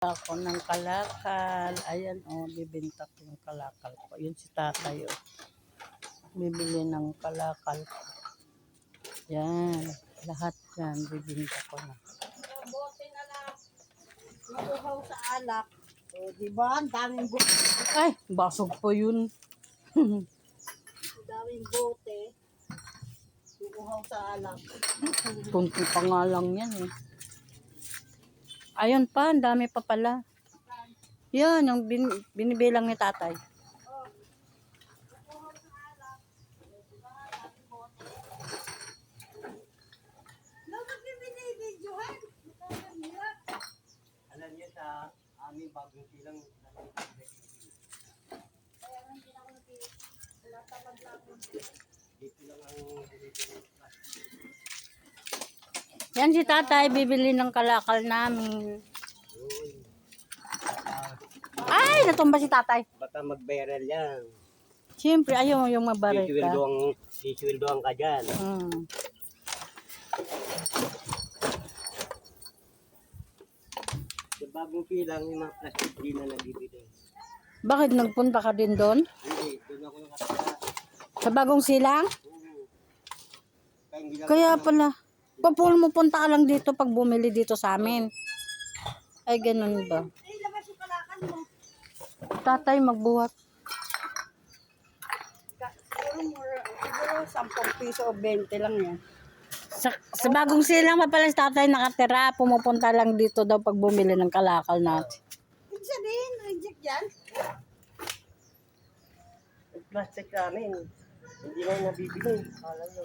Ako ng kalakal. Ayan bibenta ko yung kalakal ko. Yun si tatay bibili ng kalakal ko. Yan. Lahat yan. Bibenta ko na. Bote na lang. Makuhaw sa alak. O, diba? Ang daming bote. Ay, basog po yun. Ang daming bote. Makuhaw sa alak. Kunti pa nga lang yan Ayun pa, ang dami pa pala. Yan, yung binibilang ni tatay. Alam niya sa aming bagong silang dito lang ang Yan si tatay, bibili ng kalakal namin. Ay, natumba si tatay. baka mag-viral yan. Siyempre, ayaw mo yung mabaray ka. Sisweldohan ka dyan. Sa bagong silang, yung mga plastic din na nabibili. Bakit nagpunta ka din doon? Hindi, doon ako nakatala. Sa bagong silang? Hindi lang Kaya pala. Papul mo punta ka lang dito pag bumili dito sa amin. Ay, ganun ba? Eh, labas yung kalakal mo. Tatay, magbuhat. Siguro 10 piso o 20 lang yan. Sa bagong silang pa pala si tatay nakatira. Pumupunta lang dito daw pag bumili ng kalakal natin. Ibig sabihin, reject yan. plastic namin. Hindi na nabibili. Kala nyo.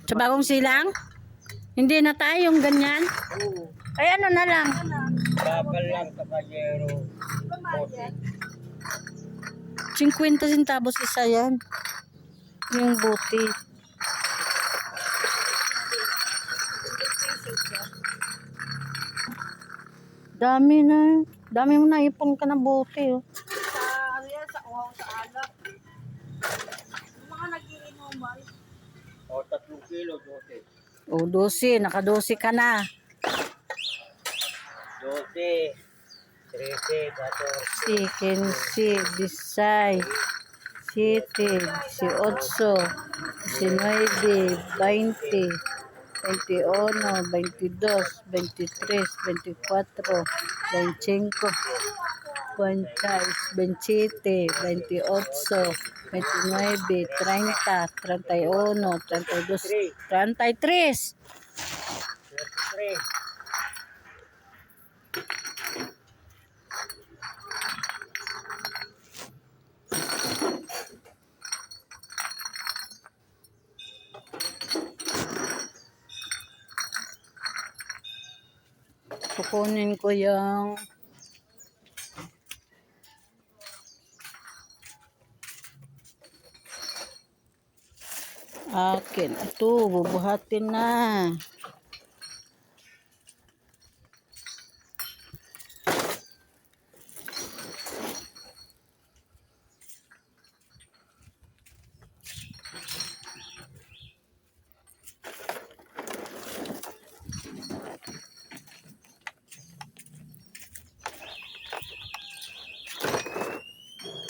Sa bagong silang? Hindi na tayo yung ganyan. Oo. Ay, ano na lang. Bakal lang sa kayero. Diba mahal yan? 50 centavos isa yan. Yung buti. Dami na. Dami mo na ipon ka na buti. Sa ano yan, sa uhaw sa alak. Yung mga nagiinuman. O, 3 kilo, 12. O, 12. Naka-12 ka na. 12, 13, 14. 15, 16, 17, 18, 19, 20, 21, 22, 23, 24, 25, 26, 27, 28, 29, 30, 31, 32, 33. 33. Kukunin ko yung akin. Ito, bubuhatin na.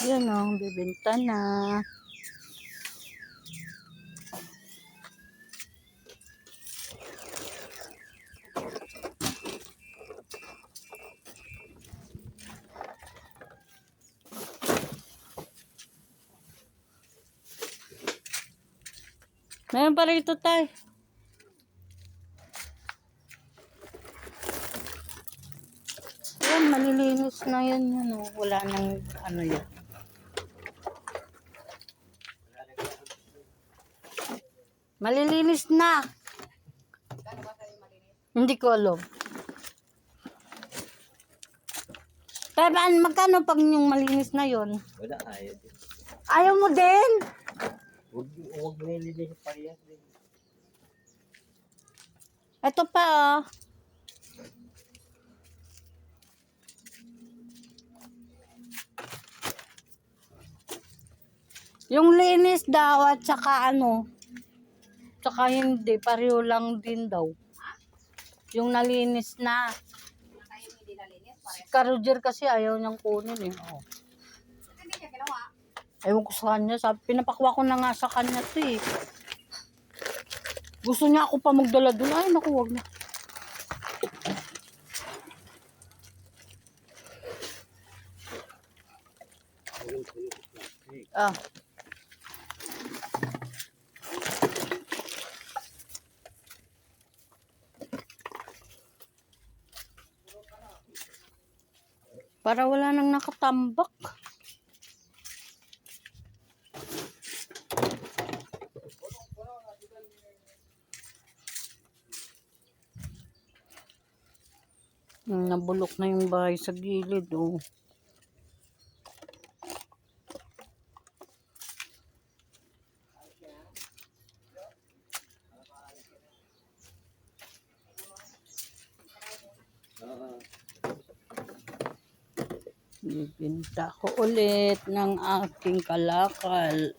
Yan bibenta na. Meron pa rito tayo. Yan, malilinis na yan. Wala nang ano yan. Malilinis na. Hindi ko alam. Pero magkano pag yung malinis na yon? Wala, ayaw din. Ayaw mo din? Huwag nililis pa yan. Ito pa Yung linis daw at saka tsaka hindi, pareho lang din daw. Yung nalinis na. Tayo hindi nalinis, pares ka Roger kasi ayaw niyang kunin eh. Oh. Hindi niya ginawa. Ewan ko sa kanya. Sabi, pinapakwa ko na nga sa kanya to eh. Gusto niya ako pa magdala doon. Ay, naku, wag na. Ah. Para wala nang nakatambak. Nabulok na yung bahay sa gilid, oh. Bibinta ko ulit ng aking kalakal.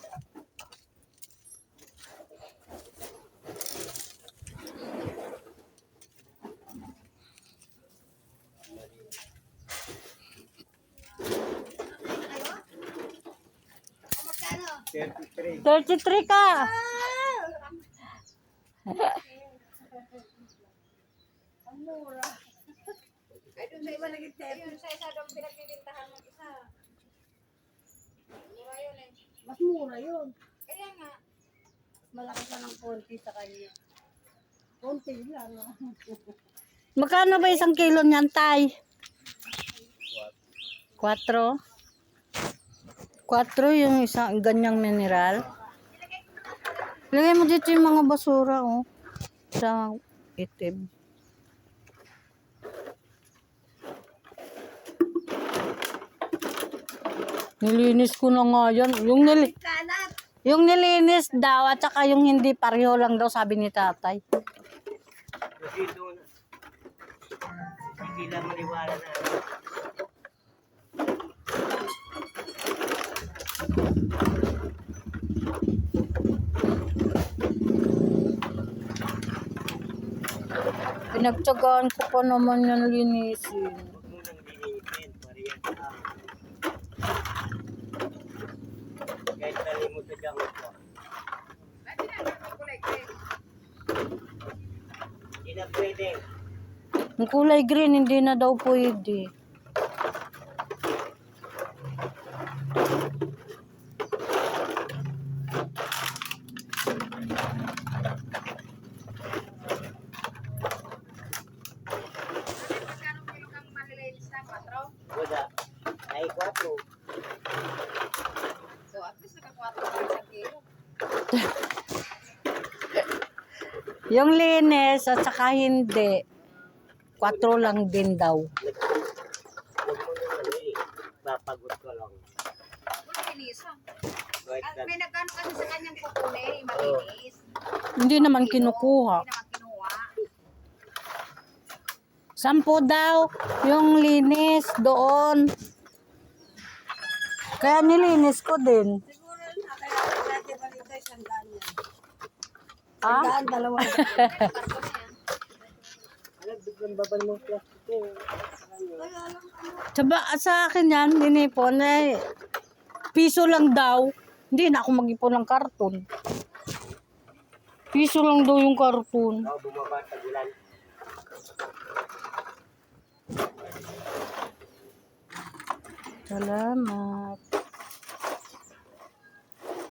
Magkano? 33 ka! Ang mura. Ay, doon sa iba naging 30. Yun sa isa doon pinagbibintahan ng isa. Mura yun eh. Mas mura yun. Kaya nga. Malaki pa ng konti sa kanya. Konti lang. Magkano ba isang kilo niyan, Tay? 4? 4 yung isang ganyang mineral. Lagay mo dito yung mga basura, oh. Sa itim. Nilinis ko na nga yan. Kalat. Yung nilinis daw at saka yung hindi pareho lang daw sabi ni tatay. Kasi doon, hindi lang maniwala na. Pinagtsagaan ko pa naman yan linisin. Huwag mo nang linisin, pariyan ka. Kahit tali mo sa dyan ko. Hindi na pwede. Yung kulay green, hindi na daw pwede. Wala. Ay, 4. So, at least naka-4 sa kilo. Yung linis at saka hindi, 4 lang din daw. Huwag mo nang ano eh. Mapagod ka lang. Wala kinisa. Kahit At may nagkano kasi sa kanyang kukunin, malinis. Hindi naman kinukuha. Hindi naman kinuha. 10 daw yung linis doon. Kaya nilinis ko din. Siguro na kaya dati balita isang daan yan. Ah? Daan, dalawa. alam, biglang babal mo plastic eh. Sa akin yan, dinipon eh. Piso lang daw. Hindi na ako mag-ipon ng karton. Piso lang daw yung karton. Ako bumaba sa gulan. Salamat.